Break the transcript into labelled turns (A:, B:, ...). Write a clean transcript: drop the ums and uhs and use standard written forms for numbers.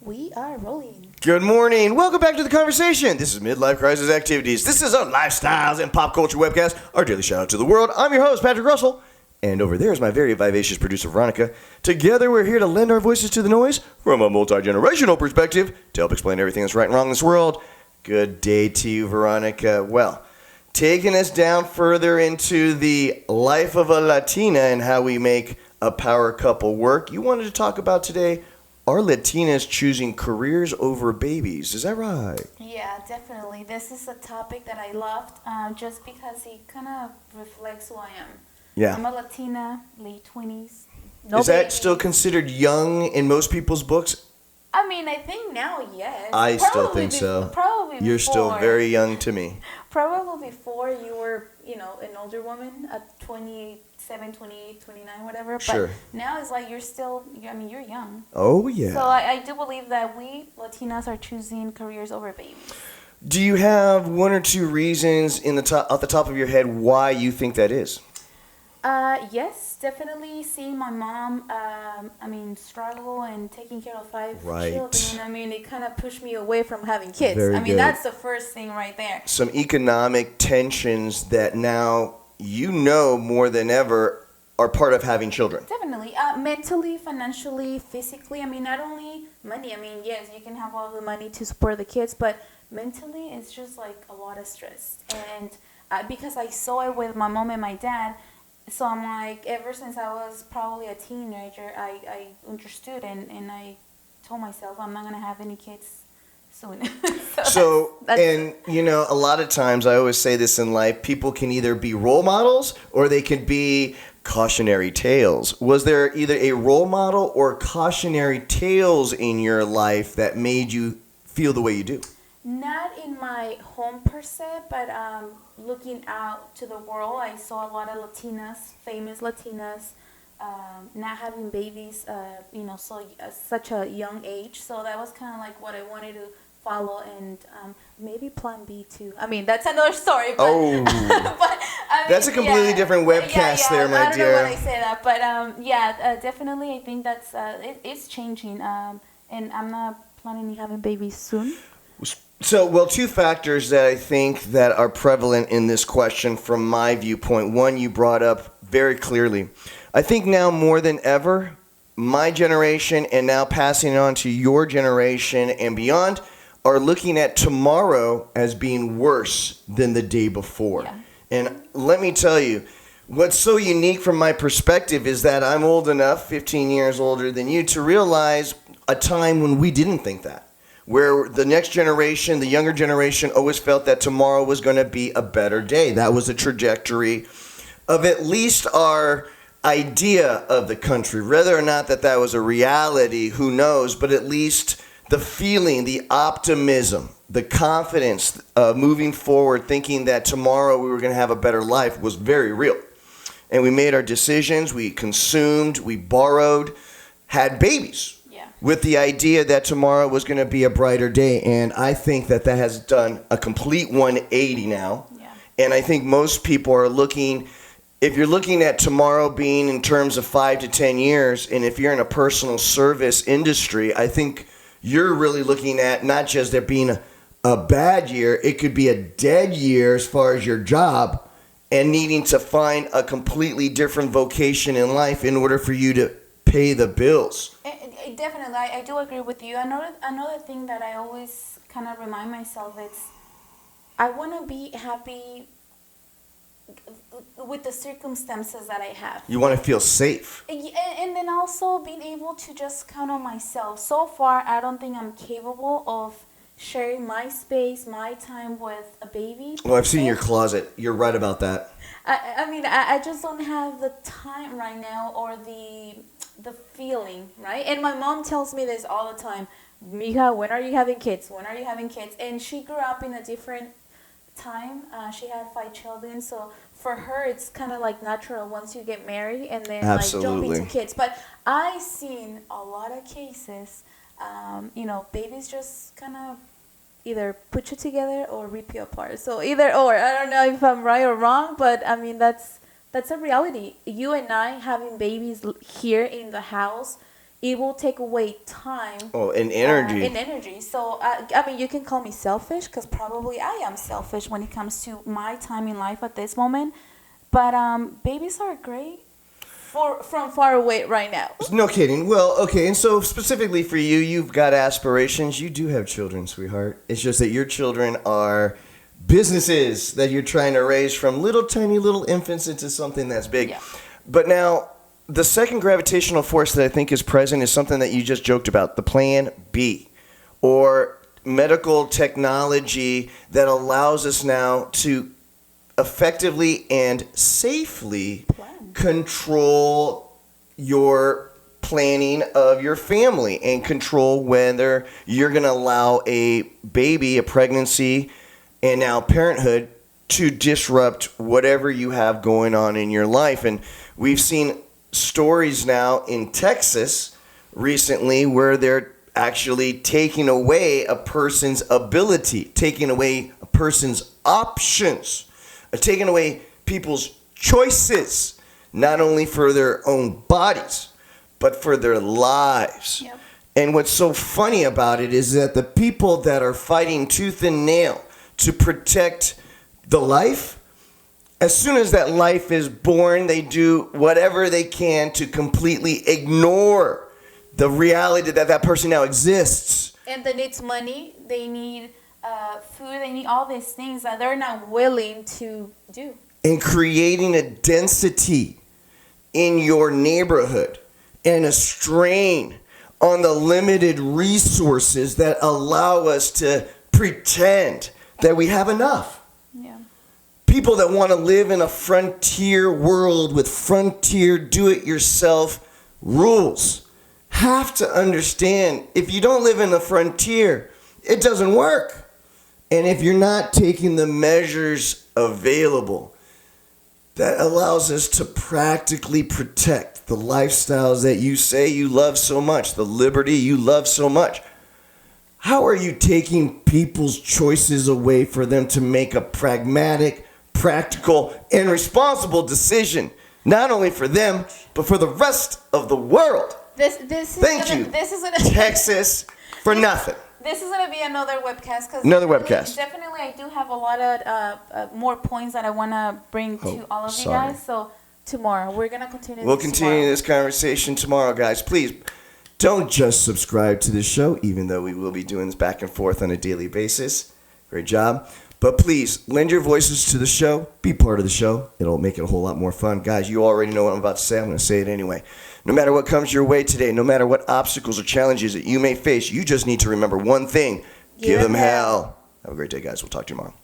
A: we are rolling.
B: Good morning. Welcome back to the conversation. This is Midlife Crisis Activities. This is our lifestyles and pop culture webcast, our daily shout out to the world. I'm your host, Patrick Russell. And over there is my very vivacious producer, Veronica. Together, we're here to lend our voices to the noise from a multi-generational perspective to help explain everything that's right and wrong in this world. Good day to you, Veronica. Well, taking us down further into the life of a Latina and how we make a power couple work, you wanted to talk about today, are Latinas choosing careers over babies? Is that right?
A: Yeah, definitely. This is a topic that I loved just because it kind of reflects who I am.
B: Yeah.
A: I'm a Latina, late 20s.
B: Is that still considered young in most people's books?
A: I mean, I think now, yes.
B: I still think so.
A: Probably before.
B: You're still very young to me.
A: Probably before you were, an older woman at 27, 28, 29, whatever.
B: Sure.
A: But now it's like you're young.
B: Oh, yeah.
A: So I do believe that we Latinas are choosing careers over babies.
B: Do you have one or two reasons off the top of your head why you think that is?
A: Yes, definitely seeing my mom, struggle and taking care of five children. It kind of pushed me away from having kids.
B: Very good.
A: That's the first thing right there.
B: Some economic tensions that now more than ever are part of having children.
A: Definitely. Mentally, financially, physically. Not only money. Yes, you can have all the money to support the kids, but mentally it's just like a lot of stress. And because I saw it with my mom and my dad, so I'm like, ever since I was probably a teenager, I understood and I told myself I'm not going to have any kids soon.
B: A lot of times I always say this in life, people can either be role models or they can be cautionary tales. Was there either a role model or cautionary tales in your life that made you feel the way you do?
A: Not in my home per se, but looking out to the world, I saw a lot of Latinas, famous Latinas, not having babies, such a young age. So that was kind of like what I wanted to follow, and maybe Plan B too. That's another story. But,
B: that's a completely different webcast there, my dear.
A: I don't know when I say that, but definitely I think that's it's changing, and I'm not planning on having babies soon.
B: So, two factors that I think that are prevalent in this question from my viewpoint. One, you brought up very clearly. I think now more than ever, my generation and now passing it on to your generation and beyond are looking at tomorrow as being worse than the day before.
A: Yeah.
B: And let me tell you, what's so unique from my perspective is that I'm old enough, 15 years older than you, to realize a time when we didn't think that. Where the next generation, the younger generation, always felt that tomorrow was going to be a better day. That was a trajectory of at least our idea of the country. Whether or not that was a reality, who knows, but at least the feeling, the optimism, the confidence of moving forward, thinking that tomorrow we were going to have a better life was very real. And we made our decisions, we consumed, we borrowed, had babies. With the idea that tomorrow was going to be a brighter day. And I think that has done a complete 180 now.
A: Yeah.
B: And I think most people are looking, if you're looking at tomorrow being in terms of 5 to 10 years, and if you're in a personal service industry, I think you're really looking at not just there being a bad year, it could be a dead year as far as your job and needing to find a completely different vocation in life in order for you to pay the bills.
A: Definitely, I do agree with you. Another thing that I always kind of remind myself is I want to be happy with the circumstances that I have.
B: You want to feel safe.
A: And then also being able to just count on myself. So far, I don't think I'm capable of sharing my space, my time with a baby.
B: Well, I've seen your closet. You're right about that.
A: I just don't have the time right now or the feeling, right? And my mom tells me this all the time. Mija, when are you having kids? When are you having kids? And she grew up in a different time. She had 5 children. So for her, it's kind of like natural once you get married and then
B: Absolutely.
A: like jump into kids. But I've seen a lot of cases, babies just kind of either put you together or rip you apart. So either or. I don't know if I'm right or wrong, but that's a reality. You and I having babies here in the house, it will take away time.
B: Oh, and energy.
A: In energy. So, I mean, you can call me selfish because probably I am selfish when it comes to my time in life at this moment. But babies are great from far away right now.
B: No kidding. Well, okay, and so specifically for you, you've got aspirations. You do have children, sweetheart. It's just that your children are businesses that you're trying to raise from little tiny little infants into something that's big.
A: Yeah.
B: But now, the second gravitational force that I think is present is something that you just joked about, the plan B, or medical technology that allows us now to effectively and safely control your planning of your family and control whether you're going to allow a baby, a pregnancy, and now parenthood to disrupt whatever you have going on in your life. And we've seen stories now in Texas recently where they're actually taking away a person's ability, taking away a person's options, taking away people's choices, not only for their own bodies, but for their lives.
A: Yep.
B: And what's so funny about it is that the people that are fighting tooth and nail to protect the life, as soon as that life is born, they do whatever they can to completely ignore the reality that that person now exists.
A: And they need money, they need food, they need all these things that they're not willing to do.
B: And creating a density in your neighborhood and a strain on the limited resources that allow us to pretend that we have enough. People that want to live in a frontier world with frontier do-it-yourself rules have to understand if you don't live in the frontier, it doesn't work. And if you're not taking the measures available that allows us to practically protect the lifestyles that you say you love so much, the liberty you love so much, how are you taking people's choices away for them to make a pragmatic, practical, and responsible decision, not only for them, but for the rest of the world? Thank you, Texas, for nothing.
A: This is going to be another webcast.
B: Another webcast.
A: Definitely, I do have a lot of more points that I want to bring to all of you guys. So tomorrow, we're going to continue
B: We'll continue this conversation tomorrow, guys. Please, don't just subscribe to the show, even though we will be doing this back and forth on a daily basis. Great job. But please, lend your voices to the show. Be part of the show. It'll make it a whole lot more fun. Guys, you already know what I'm about to say. I'm going to say it anyway. No matter what comes your way today, no matter what obstacles or challenges that you may face, you just need to remember one thing. Give them hell. Have a great day, guys. We'll talk to you tomorrow.